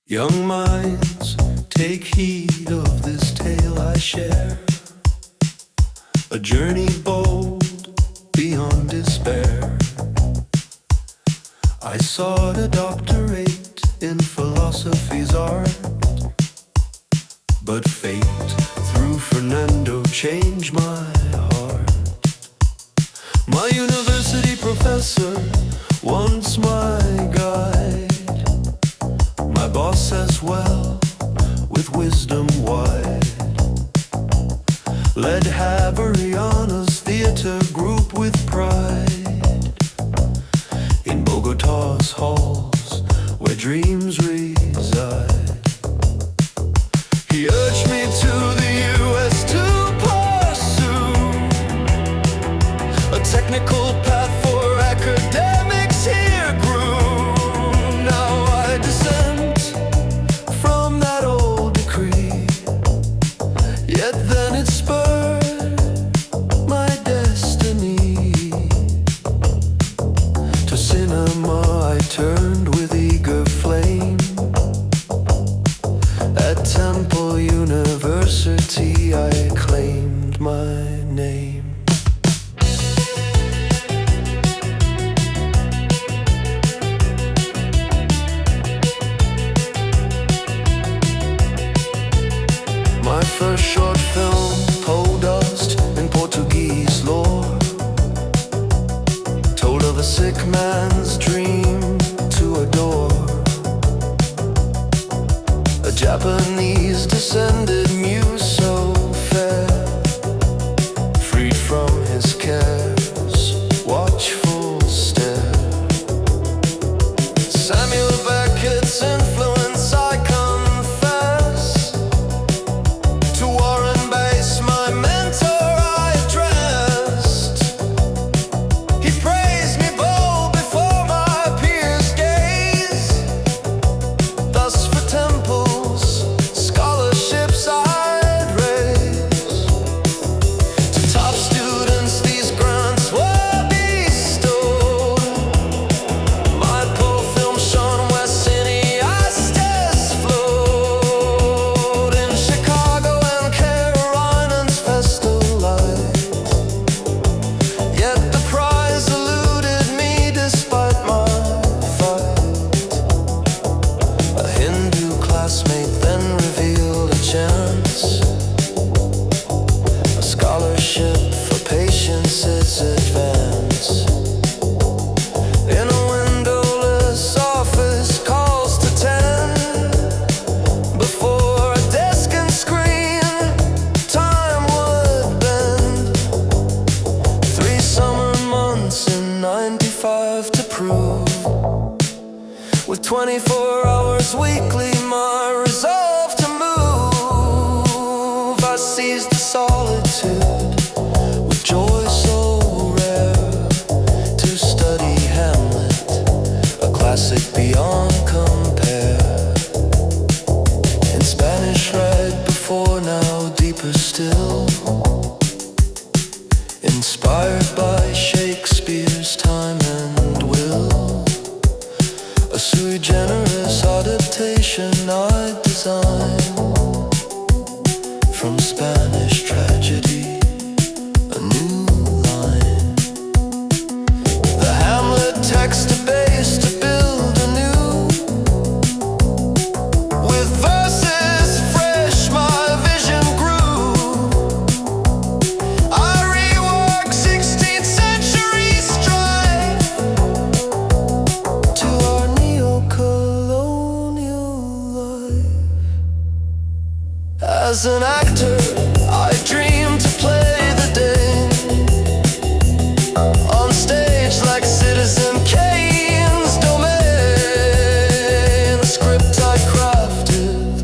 Young minds, take heed of this tale I share. A journey bold beyond despair. I sought a doctorate in philosophy's art, but fate through Fernando changed my heart. My university professor, once my guide, my boss as well, with wisdom wide, led Javeriana's theater group with pride in Bogota's halls where dreams reside. He urged me to the US to pursue a technical path for academics here grew. Now I dissent from that old decree, yet then it spurred my destiny. To cinema I turned with eager flame. At Temple University I claimed my name. My first short film, Pole Dust in Portuguese lore, told of a sick man's dream to adore. A Japanese descended muse so fair, freed from his cares, watchful stare. Samuel Beckett's influence I confess. To Warren Bass, my mentor, I addressed. He praised me bold before my peers' gaze. Thus for Temple's scholarships I'd raise. To top students these grants were bestowed. My poor film shone where cineastas flowed. In Chicago and Carolina's festal light, yet the prize eluded me despite my fight. A Hindu classmate then revealed a chance, a scholarship for patience's advance. In a windowless office, calls to 10. Before a desk and screen, time would bend. 3 summer months in 95 to prove, with 24 hours weekly, my resolve to move. I seized the solitude with joy so rare, to study Hamlet, a classic beyond compare. In Spanish right before, now deeper still, inspired by Shakespeare's time and will. A sui generis adaptation I designed from Spanish tragedy, a new line. The Hamlet text debased to build anew. With verses fresh my vision grew. I reworked 16th century strife to our neocolonial life. As an actor, I dreamed to play the Dane on stage like Citizen Kane's domain. A script I crafted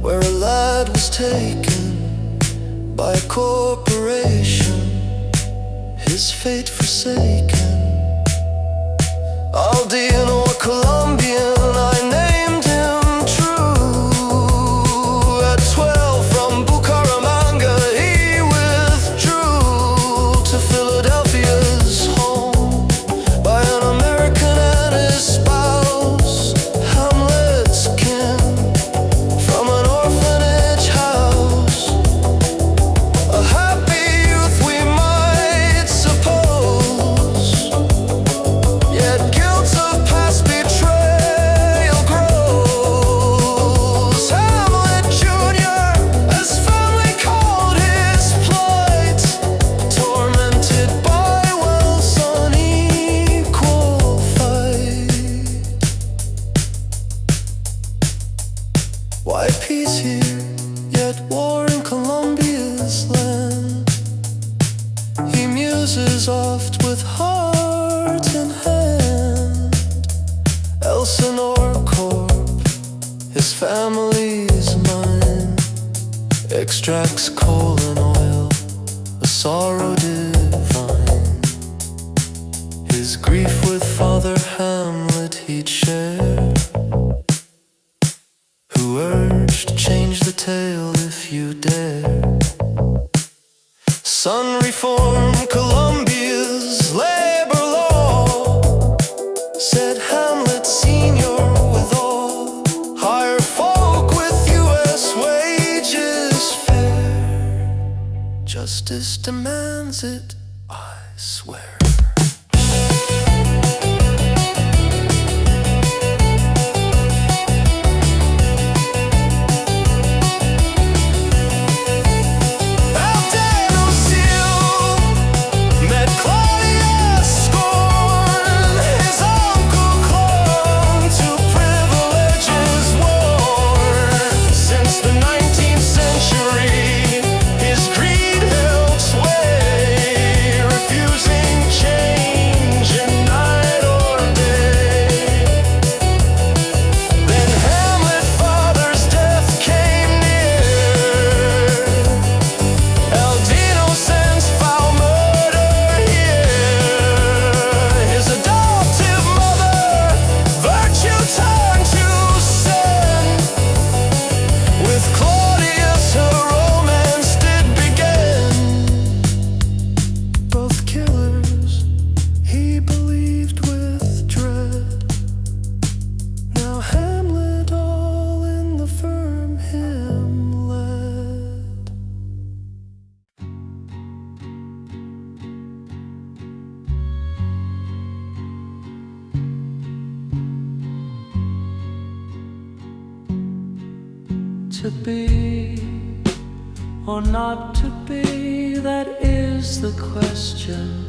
where a lad was taken by a corporation, his fate forsaken. Aldean or Colombian, I named him true. At 12 from Bucaramanga he withdrew to Philadelphia's home by an American and his spouse, Hamlet's kin. extracts coal and oil, a sorrow divine. His grief with Father Hamlet he'd share, who urged, change the tale if you dare. Son, reform Columbia's labor law, said Hamlet Senior with all. Hire folk with US wages fair. Justice demands it, I swear. To be or not to be, that is the question.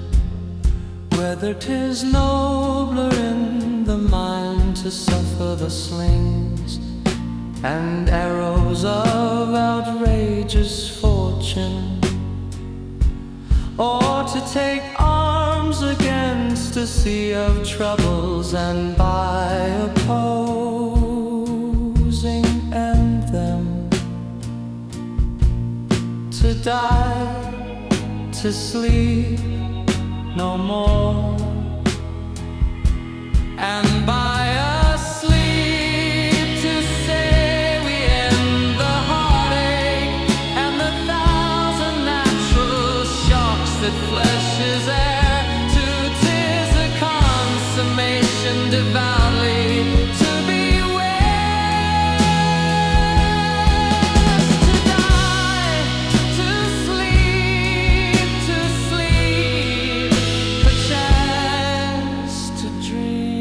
Whether 'tis nobler in the mind to suffer the slings and arrows of outrageous fortune, or to take arms against a sea of troubles and by opposing end them. To die, to sleep no more, and by a sleep to say we end the heartache and the thousand natural shocks that flesh is heir to. 'Tis a consummation devoutly to beware. To die, to sleep, perchance to dream.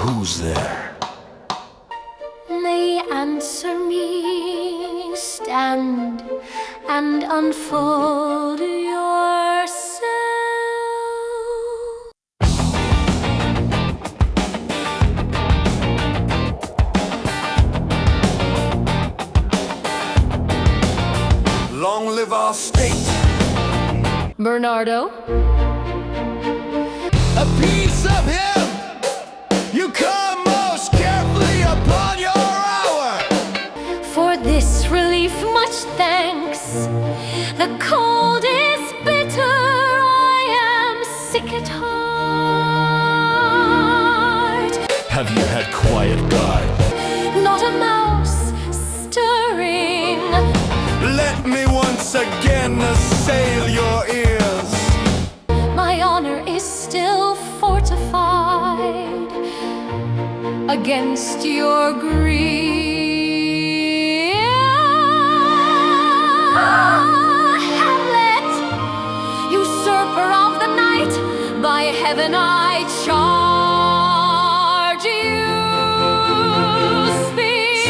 Who's there? They answer me, stand and unfold yourself. Long live our state. Bernardo? A piece of him. You come most carefully upon your hour. For this relief, much thanks. The cold is bitter, I am sick at heart. Have you had quiet guard? Not a mouse stirring. Let me once again assail your ears. My honor is still fortified against your greed. Hamlet, usurper of the night, by heaven I charge you. Speak.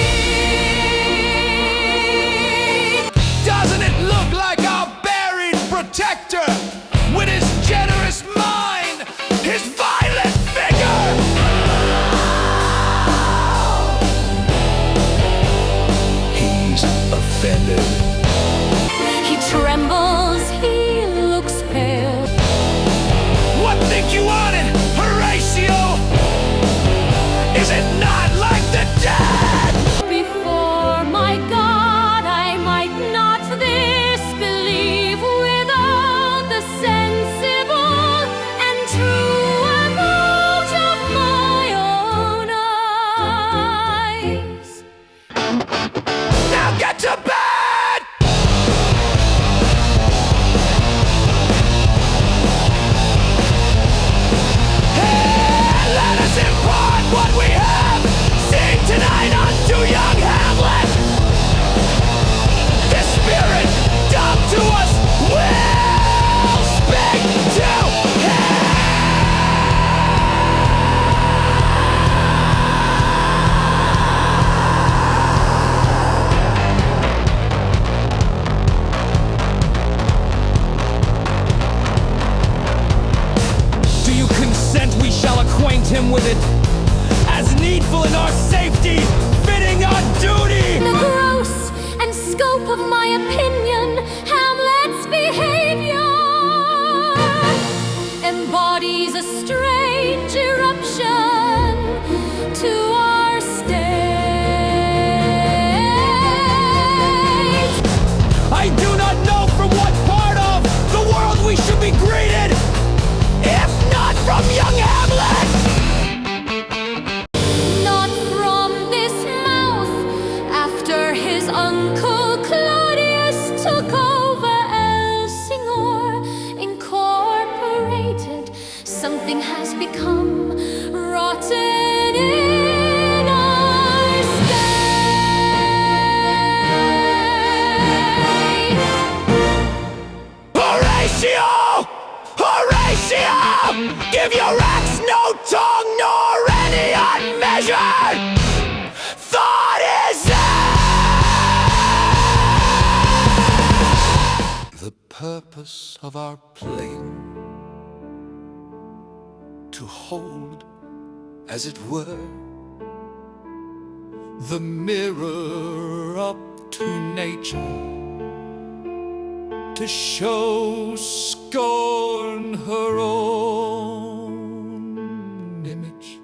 Doesn't it look like our buried protector with his generous mind, his violent vigor? He's offended. He trembles, he looks pale. What think you wanted, Horatio? Is it not like the dead? Before my God, I might not this believe without the sensible and true approach of my own eyes. Now get to bed! Hey, let us impart what we have seen tonight unto young Hamlet. The spirit dumb to us will speak to him. Do you consent we shall acquaint him with it, as needful in our safety, fitting our duty? The gross and scope of my opinion, Hamlet's behavior embodies a strange eruption to our state. I do not know from what part of the world we should be greeted, if not from young Hamlet. Not from this mouth, after his uncle Claudius took over Elsinore, incorporated. Something has become rotten in our state. Horatio! Horatio! Give your axe no tongue nor any unmeasured thought is there. The purpose of our playing, to hold, as it were, the mirror up to nature, to show scorn her own image,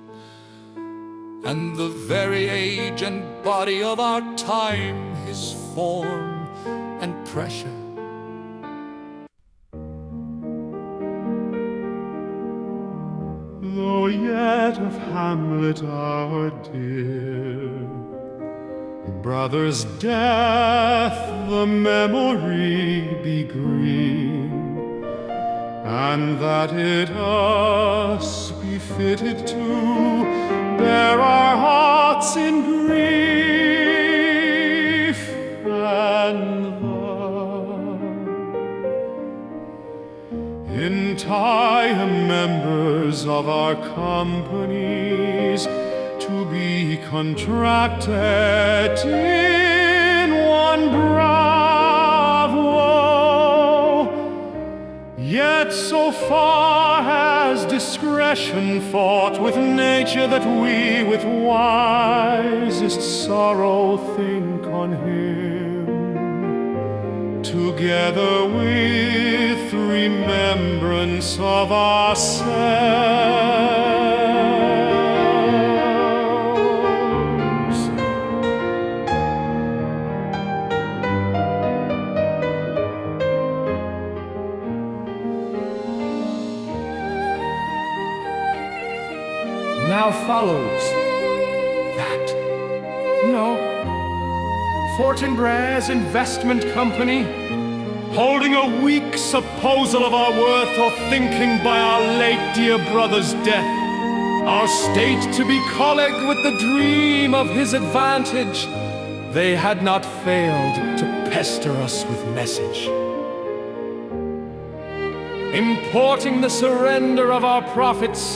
and the very age and body of our time, his form and pressure. Though yet of Hamlet our dear brother's death the memory be green, and that it us be fitted to bear our hearts in grief and love. In entire members of our companies to be contracted in one bravo. Yet so far has discretion fought with nature that we with wisest sorrow think on him, together with remembrance of ourselves. Now follows that. No. Fortinbras Investment Company, Holding a weak supposal of our worth, or thinking by our late dear brother's death, our state to be colleague with the dream of his advantage, they had not failed to pester us with message, importing the surrender of our profits,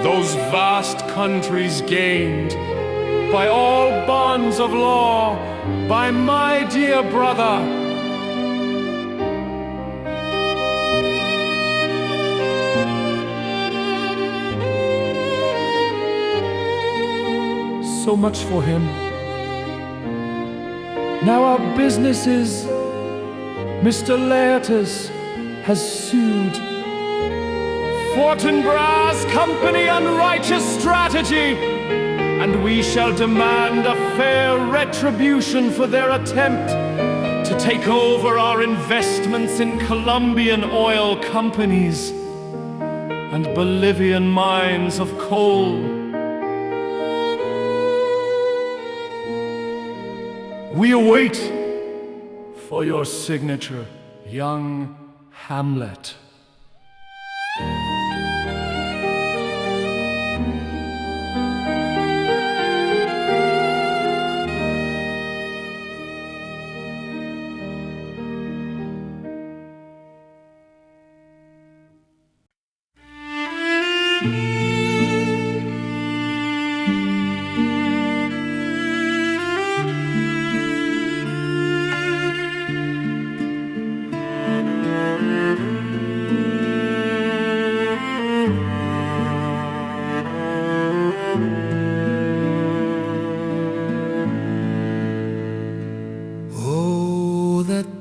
those vast countries gained by all bonds of law, by my dear brother. So much for him. Now our business is, Mr. Laertes has sued Fortinbras Company unrighteous strategy, and we shall demand a fair retribution for their attempt to take over our investments in Colombian oil companies and Bolivian mines of coal. We await for your signature, young Hamlet.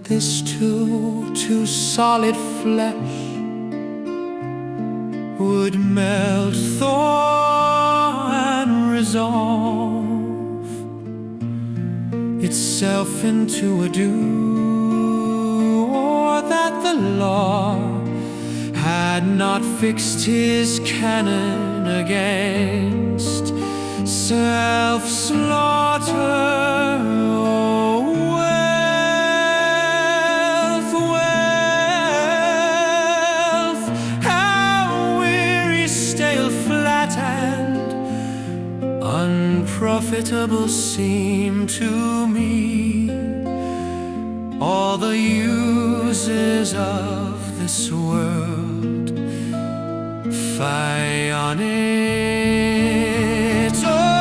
This too solid flesh would melt, thaw, and resolve itself into a dew, or that the law had not fixed his canon against self-slaughter. Unprofitable seem to me all the uses of this world. Fie on it, oh,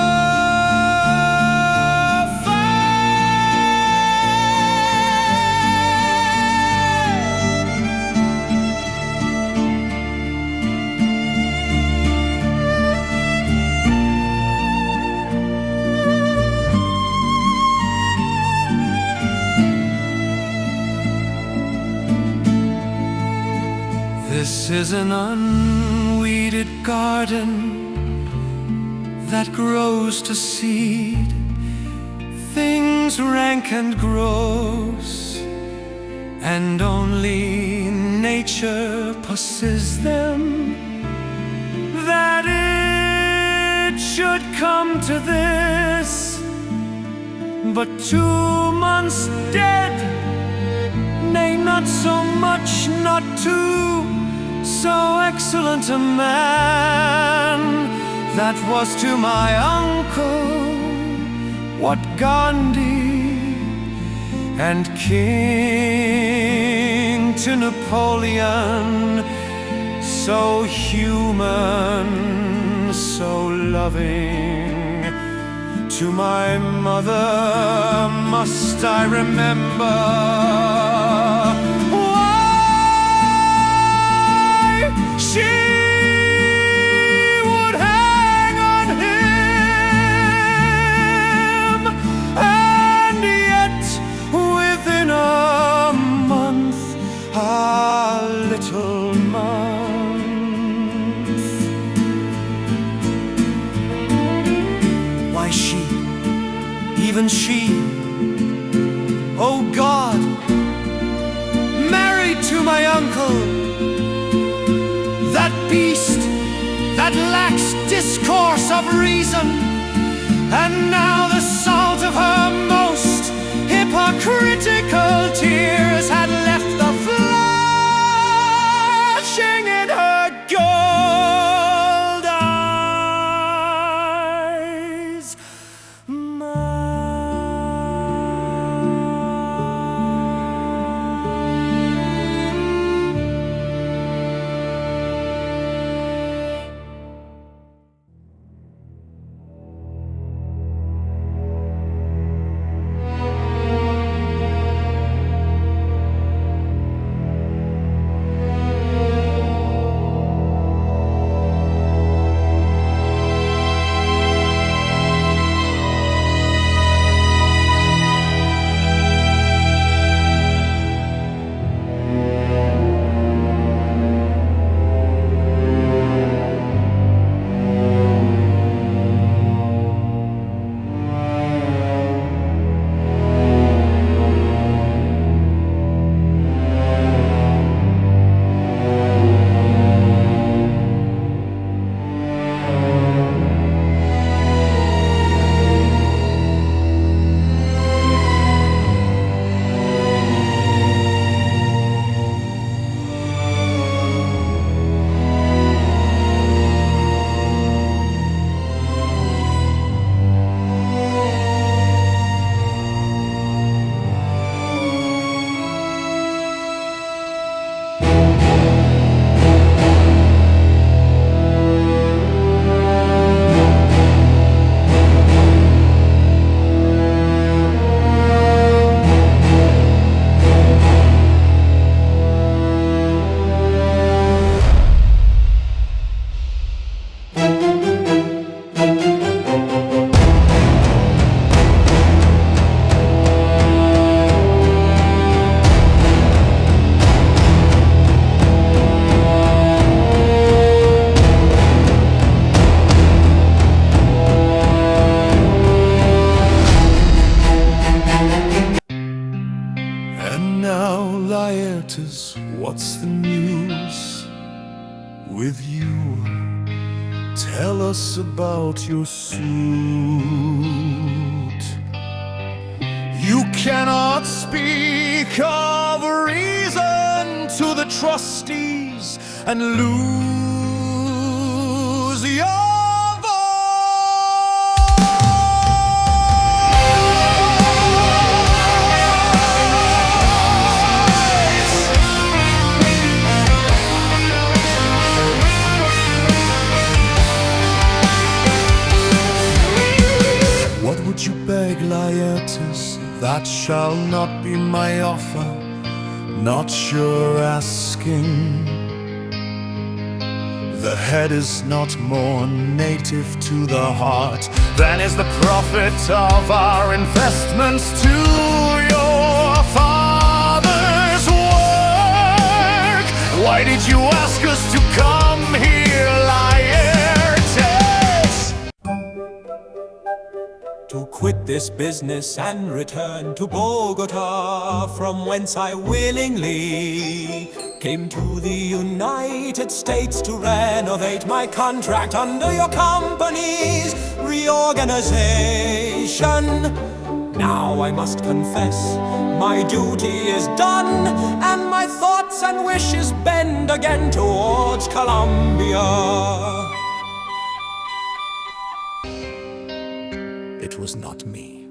this is an unweeded garden that grows to seed things rank and gross, and only nature possesses them, that it should come to this. But 2 months dead, nay, not so much, not 2, so excellent a man. That was to my uncle what Gandhi and King to Napoleon so human, so loving. To my mother must I remember why she would hang on him, and yet within a month, a little month, why she, even she, oh God, married to my uncle, that beast that lacks discourse of reason, and now the salt of her most hypocritical tears had left the flashing in her gold eyes. What's the news with you? Tell us about your suit. You cannot speak of reason to the trustees and lose your you beg, Laertes, that shall not be my offer, not your asking. The head is not more native to the heart than is the profit of our investments to your father's work. Why did you ask us to come here, Laertes? To quit this business and return to Bogota, from whence I willingly came to the United States to renovate my contract under your company's reorganization. Now I must confess, my duty is done, and my thoughts and wishes bend again towards Colombia. It was not me,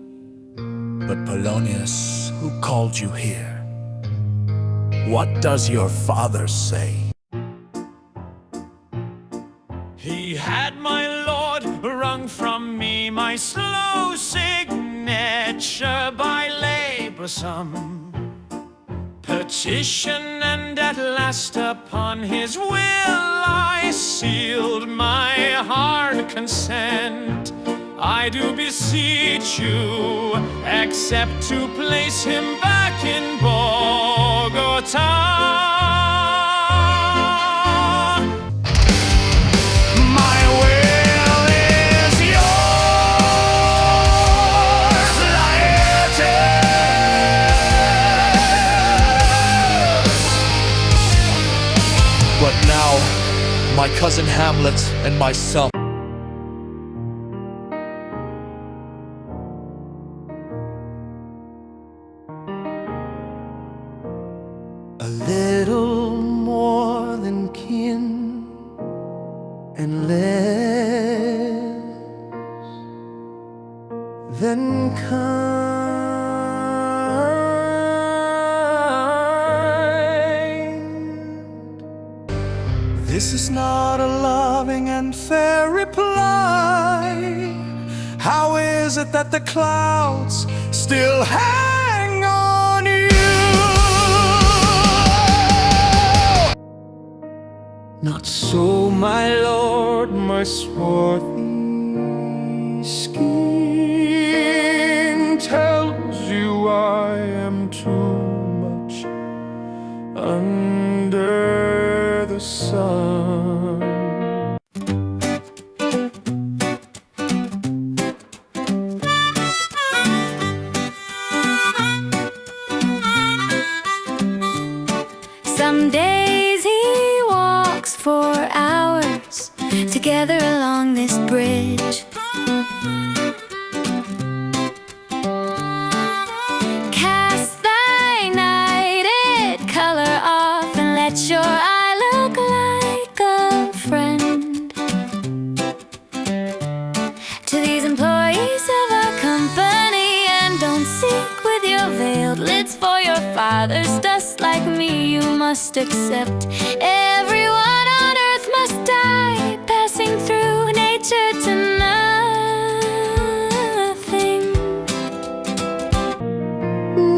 but Polonius who called you here. What does your father say? He had, my lord, wrung from me my slow signature by laboursome petition, and at last upon his will I sealed my hard consent. I do beseech you, accept to place him back in Bogota. But now, my cousin Hamlet and myself. A little more than kin and less than kind. This is not a loving and fair reply. How is it that the clouds still hang on you? Not so, my lord, my swarthy skin tells you I am too much under the sun. Some days he walks for hours together along this bridge. Cast thy nighted color off and let your eye look like a friend to these employees of our company, and don't seek with your veiled lids for your father's dust. Like me, you must accept everyone on earth must die, passing through nature to nothing.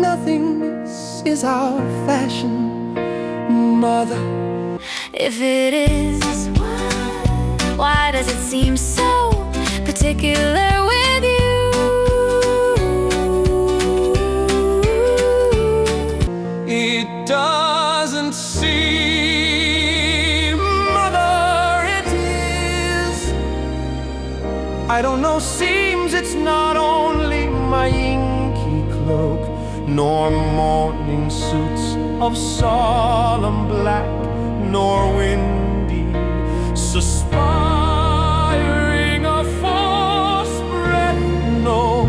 Nothingness is our fashion, mother. If it is, why does it seem so particular with you? It doesn't seem, mother, it is. I don't know, seems it's not only my inky cloak, nor morning suits of solemn black, nor windy suspiring a false breath, no,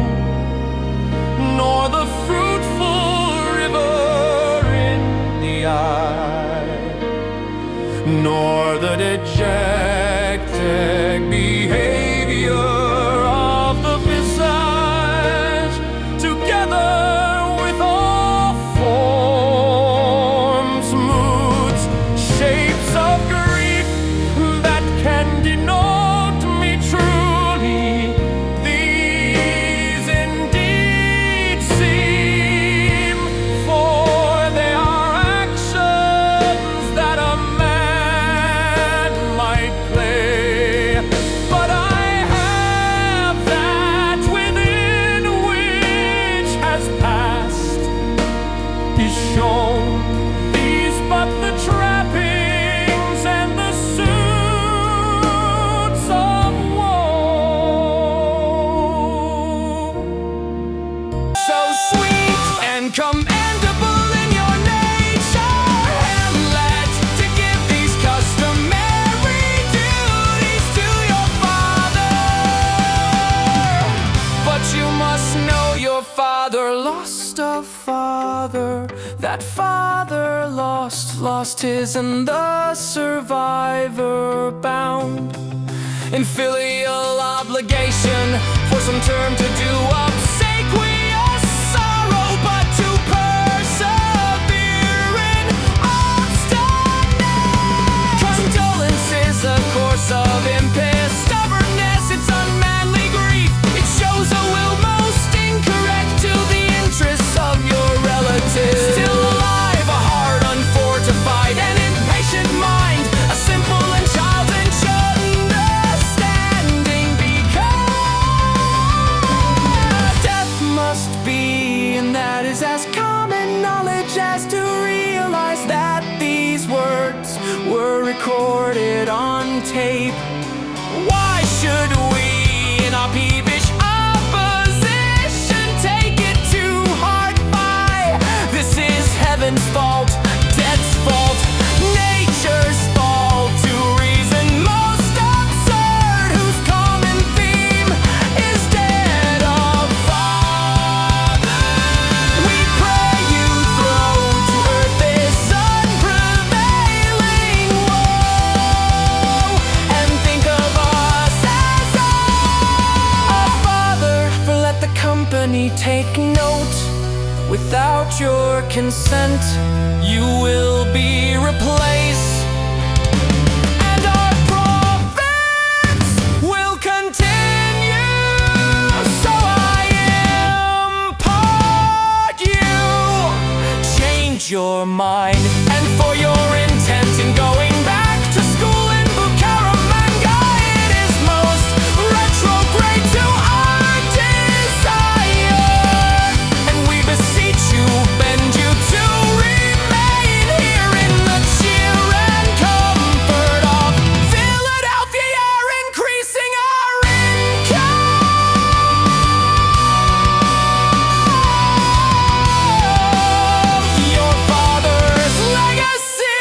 nor the fruitful river in the eye, nor the dejected behavior of the visage, together with all forms, moods, shapes of grief that can denote me truly. These indeed seem, for they are actions that a man might play. But I have that within which has passed, is shown. These but the trappings and the suits of woe, so sweet and commendable in your nature, Hamlet, to give these customary duties to your father. But you must know your father lost a father. That father lost his, and the survivor bound in filial obligation for some term to do obsequious sorrow, but to persevere in obstinate condolence is a course of impatience. tape. Why should we, in our peevish opposition, take it to heart? This is heaven's fault, death's fault, nature's fault, to reason most absurd, whose common theme is dead of father. We pray you throw to earth this unprevailing woe, and think of us as a father. For let the company take note. Without your consent, you will be replaced, and our profits will continue. So I impart you, change your mind, and for your intent in going back to school in Bucaramanga, it is most retrograde to our desire, and we beseech you, bend you to remain here in the cheer and comfort of Philadelphia air, increasing our income. Your father's legacy.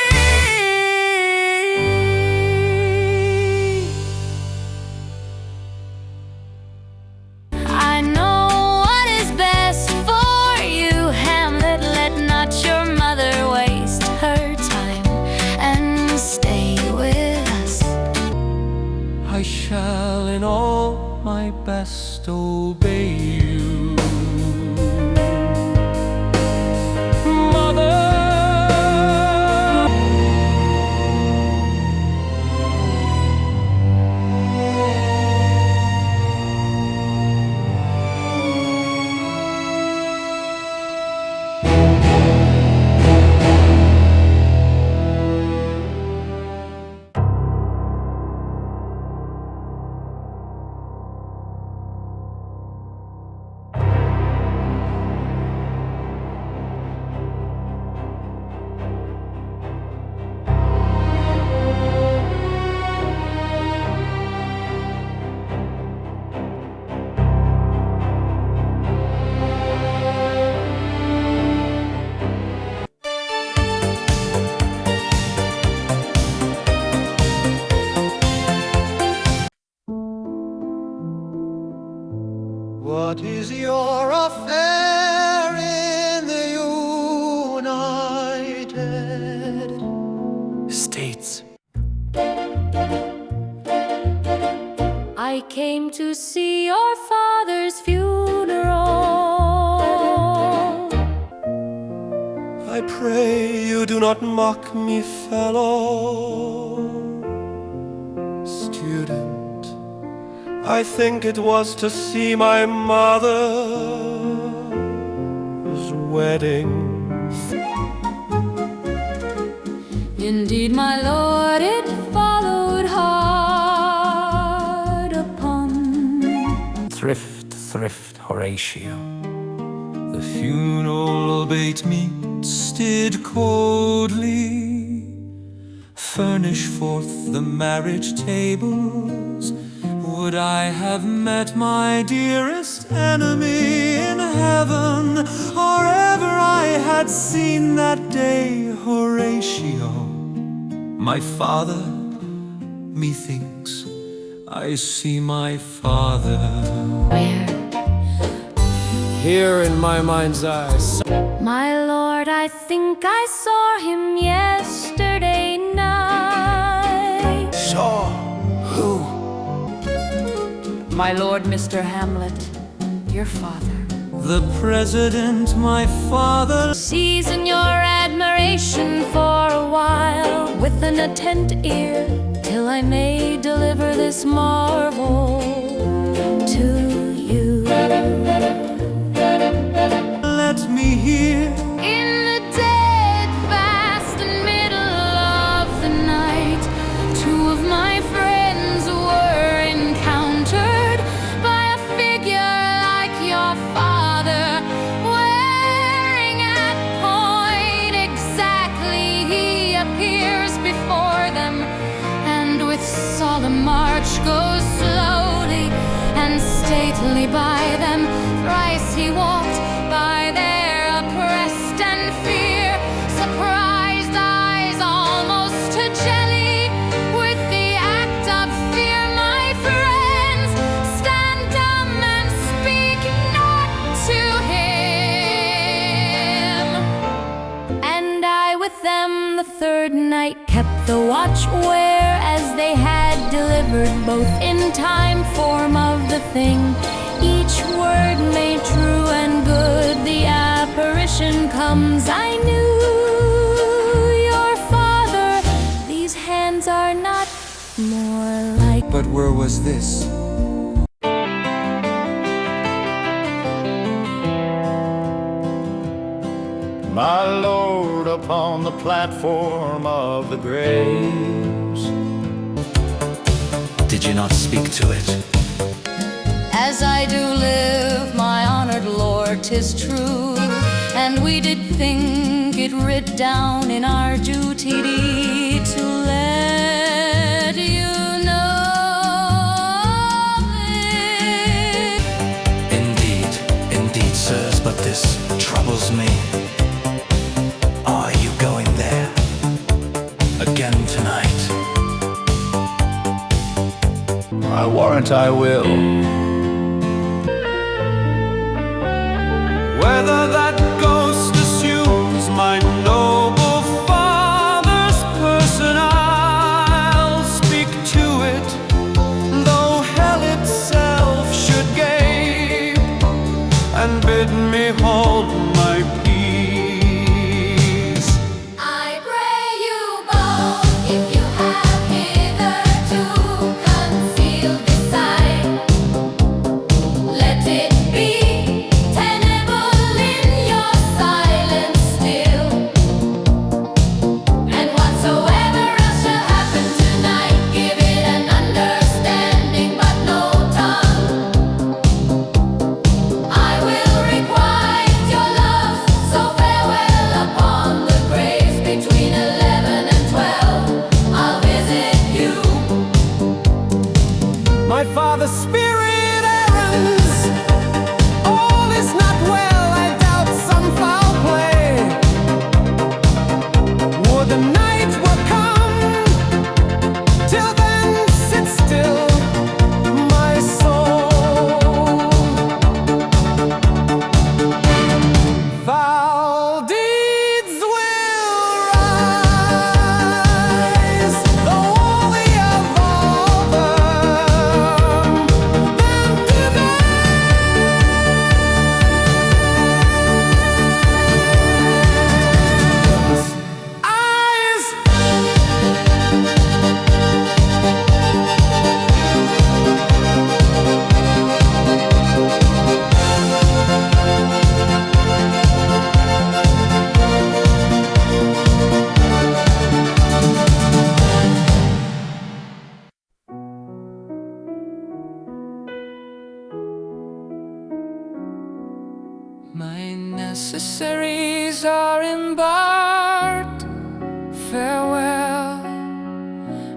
I know what is best for you, Hamlet. Let not your mother waste her time, and stay with us. I shall in all my best obey you, Mother. What is your affair in the United States? I came to see your father's funeral. I pray you do not mock me, fellow student. I think it was to see my mother's wedding. Indeed, my lord, it followed hard upon. Thrift, thrift, Horatio. The funeral bait meat stood coldly. Furnish forth the marriage tables. Would I have met my dearest enemy in heaven, or ever I had seen that day, Horatio, my father? Methinks I see my father Where? here in my mind's eye. My lord, I think I saw him yesterday night. Saw who? My lord, Mr. Hamlet, your father. The president, my father. Season your admiration for a while with an attent ear, till I may deliver this marvel to you. Let me hear. In the dead, fast and middle of the night, two of my friends were encountered by a figure like your father, wearing at point exactly he appears before them, and with solemn march goes slowly and stately by them. Thrice he walked by their oppressed and fear, surprised eyes almost to jelly with the act of fear. My friends, stand dumb and speak not to him. And I with them the third night kept the watch, whereas they had delivered both in time form of the thing, each word made true and good. The apparition comes, I knew your father. These hands are not more like. But where was this? My lord, upon the platform of the graves. Did you not speak to it? As I do live, my honored lord, 'tis true, and we did think it writ down in our duty to let you know this. Indeed, sirs, but this troubles me. Are you going there again tonight? I warrant I will. Whether that ghost assumes my noble father's person, I'll speak to it, though hell itself should gape and bid me hold my peace. I pray you both, if you have hitherto concealed this sight, let it be tenable in your silence still. And whatsoever else shall happen tonight, give it an understanding but no tongue. I will requite your love, so farewell upon the graves between 11 and 12. I'll visit you. My father's spirit errands, all is not well, I doubt some foul play. Would the night were come, till then sit still, my soul. Foul deeds will rise, though only of all them eyes. My necessaries are embarked. Farewell.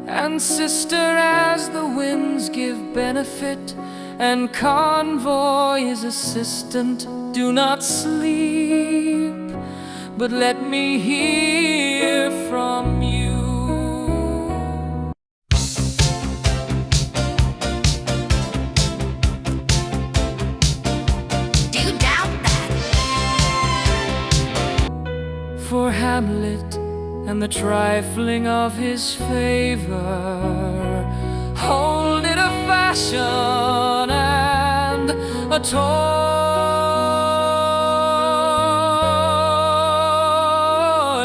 And sister, as the winds give benefit, and convoy is assistant, do not sleep, but let me hear from you. Do you doubt that? For Hamlet and the trifling of his favor, hold it a fashion and a toy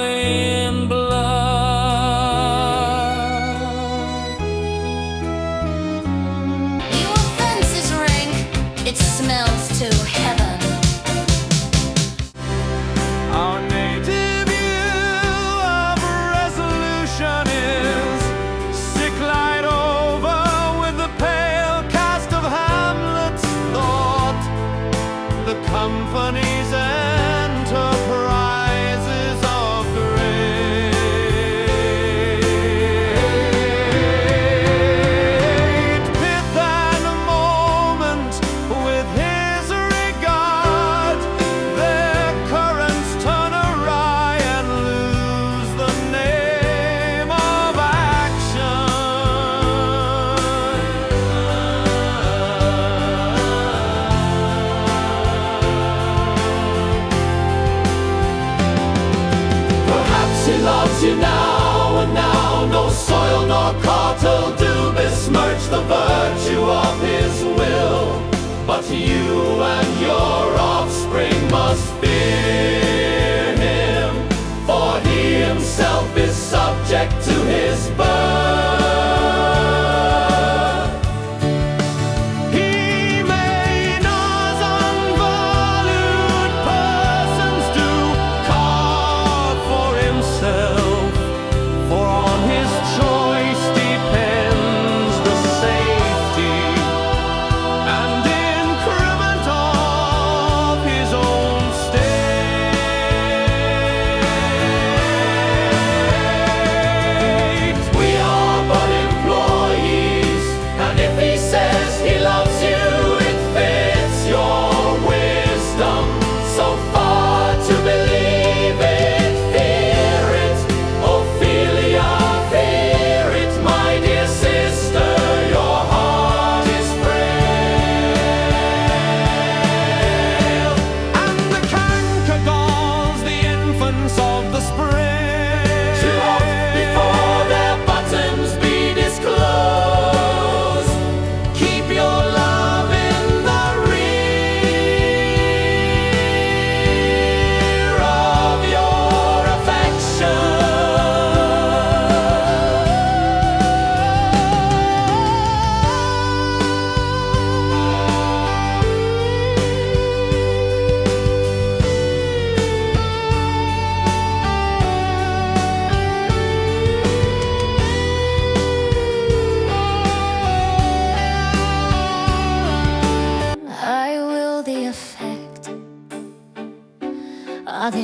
in blood. Your offense is rank, it smells to heaven. Our native view of resolution is stick light over with the pale cast of Hamlet's thought.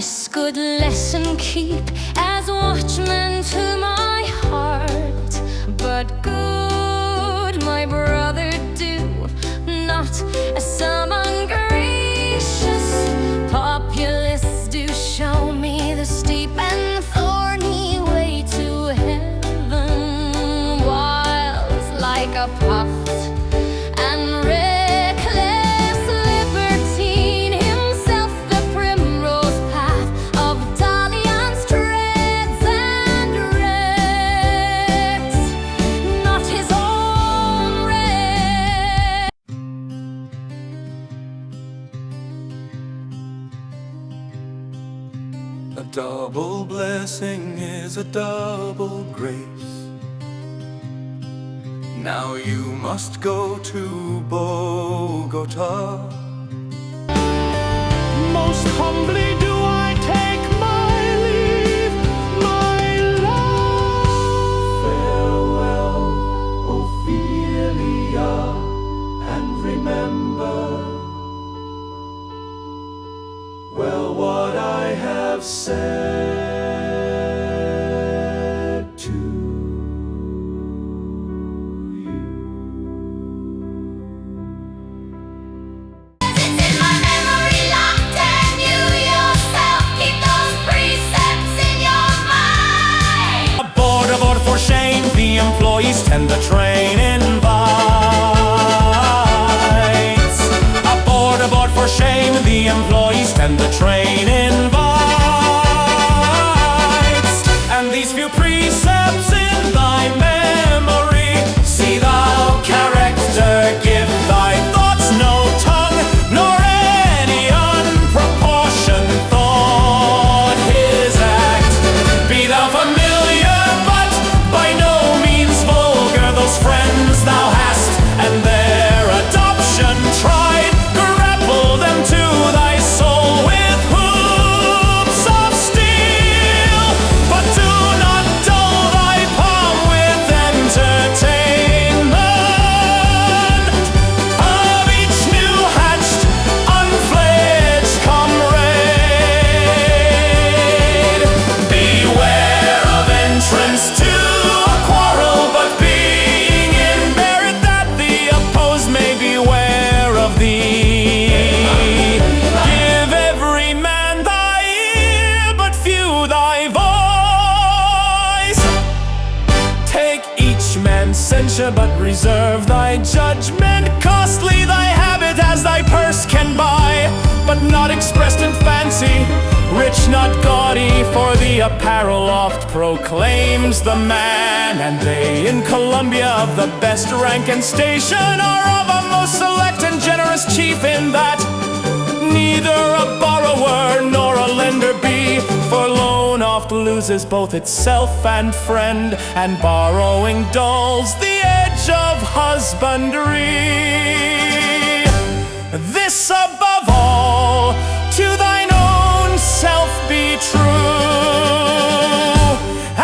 this good lesson keep as watchmen to my heart. But good, my brother, do not as some ungracious populists do show me the steep and thorny way to heaven, whiles like a puffed and reckless libertine, himself the primrose path of dalliance treads and wrecks not his own wreck. A double blessing is a double grace. Now you must go to Bogota. Most humbly do I take my leave, my love. Farewell, Ophelia, and remember well what I have said to you. It's in my memory locked, and you yourself keep those precepts in your mind. Aboard for shame, the employees tend the train invites. Aboard for shame, the employees tend the train invites. And these few precepts in thy memory, see thou character, give thy thoughts no tongue, nor any unproportioned thought his act. Be thou familiar, but by no means vulgar, those friends thou hast, and their adoption tried. Grapple them to thy soul with hoops of steel, but do not dull thy palm with entertainment of each new-hatched, unfledged comrade. Beware of entrance to a quarrel, but being in merit that the opposed may beware of thee. Give every man thy ear, but few thy voice. Take each man's censure, but reserve thy judgment. Costly thy habit as thy purse can buy, but not expressed in fancy. Rich, not gaudy, for the apparel oft proclaims the man. And they in Columbia of the best rank and station are of a most select and generous chief, in that neither a borrower nor a lender be, for loan oft loses both itself and friend, and borrowing dulls the edge of husbandry. This above all, to thine own self be true,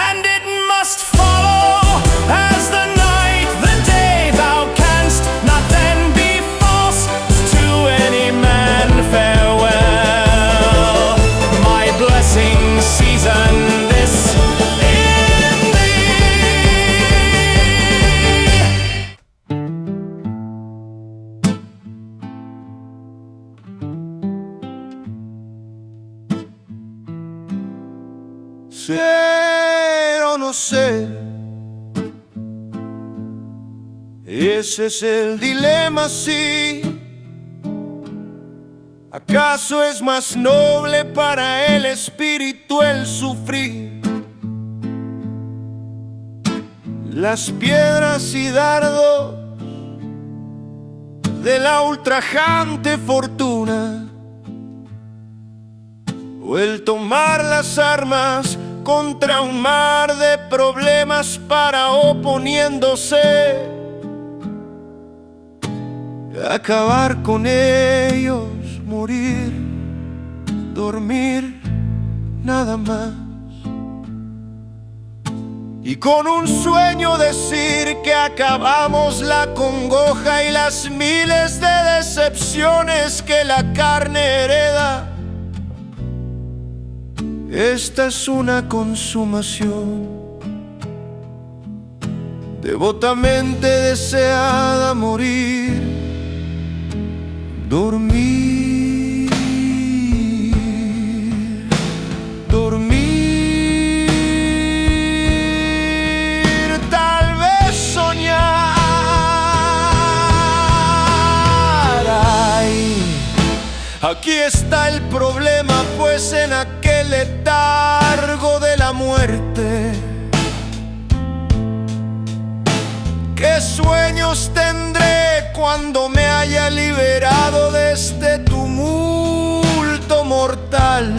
and it must follow as the night, the day, thou canst not then be false to any man. Farewell, my blessing season this in Ser o no ser, ese es el dilema, sí. ¿Acaso es más noble para el espíritu el sufrir? Las piedras y dardos de la ultrajante fortuna, o el tomar las armas contra un mar de problemas para, oponiéndose, acabar con ellos, morir, dormir, nada más. Y con un sueño decir que acabamos la congoja y las miles de decepciones que la carne hereda, Esta es una consumación devotamente deseada morir, dormir, dormir, tal vez soñar. Ay, aquí está el problema, pues en aquel letargo de la muerte, ¿qué sueños tendré cuando me haya liberado de este tumulto mortal?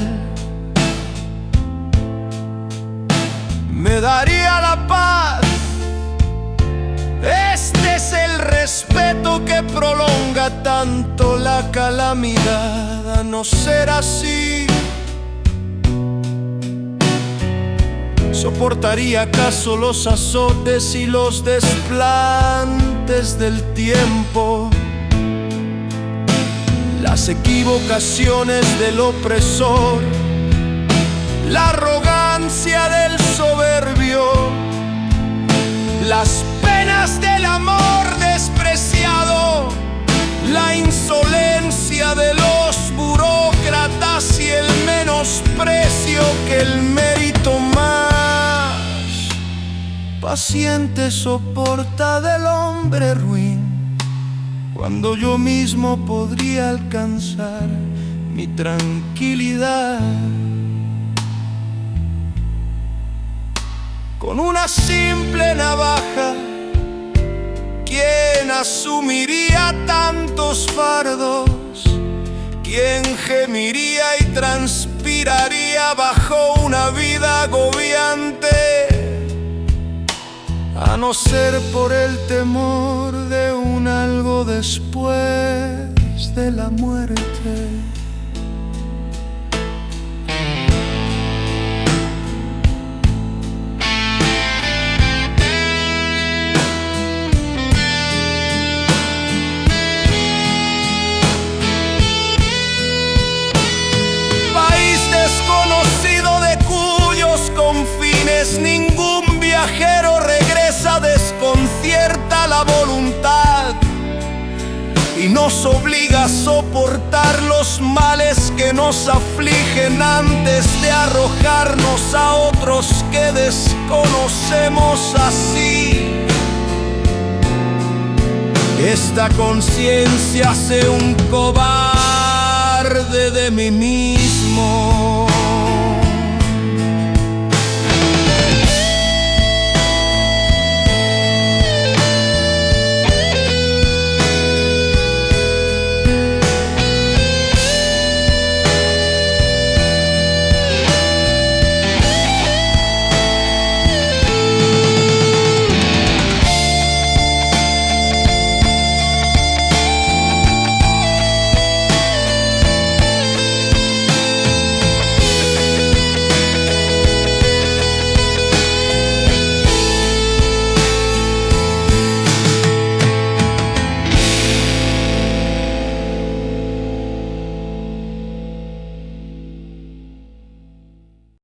Me daría la paz. Este es el respeto que prolonga tanto la calamidad. A no ser así, ¿soportaría acaso los azotes y los desplantes del tiempo? Las equivocaciones del opresor, la arrogancia del soberbio, las penas del amor despreciado, la insolencia de los burócratas y el menosprecio que el mérito más paciente soporta del hombre ruin, cuando yo mismo podría alcanzar mi tranquilidad. Con una simple navaja, ¿quién asumiría tantos fardos? ¿Quién gemiría y transpiraría bajo una vida agobiante? A no ser por el temor de un algo después de la muerte. Ningún viajero regresa, desconcierta la voluntad y nos obliga a soportar los males que nos afligen antes de arrojarnos a otros que desconocemos. Así, esta conciencia hace un cobarde de mí mismo.